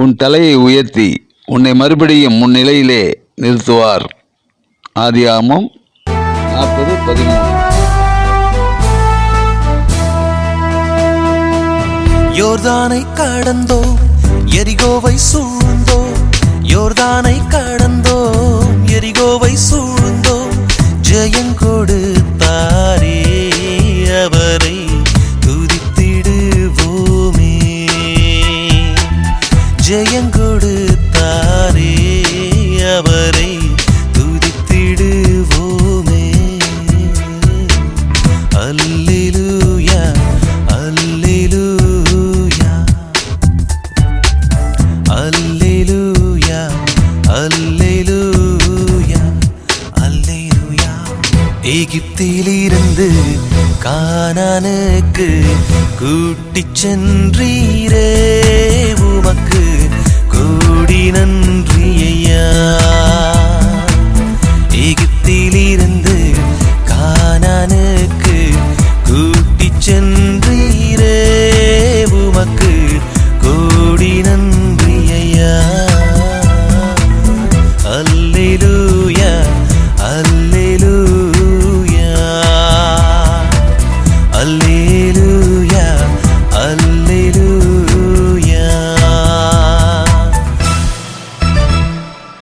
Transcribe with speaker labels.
Speaker 1: உன் தலையை உயர்த்தி உன்னை மறுபடியும் உன் நிலையிலே நிறுத்துவார். ஆதியாகமம் 40:13.
Speaker 2: யோர்தானை கடந்தோ எரிகோவை சூழ்ந்தோ, யோர்தானை கடந்தோ எரிகோவை சூழ்ந்தோ, ஜெயங்கொடுத்தாரே அவரை துதித்திடுவோமே. ஜெயங்கொடுத்தாரே அவரை துதித்திடுவோமே. அல்லேலூயா அல்லேலூயா அல்லேலூயா அல்லேலூயா அல்லேலூயா. எகிப்திலிருந்து கானானுக்கு கூட்டிச் சென்றீரே, உமக்கு கோடி நன்றி ஐயா. எகிப்திலிருந்து கானானுக்கு கூட்டிச் சென்றீரே, உமக்கு கோடி நன்றி ஐயா. அல்லேலூயா அல்லேலூயா அல்லேலூயா.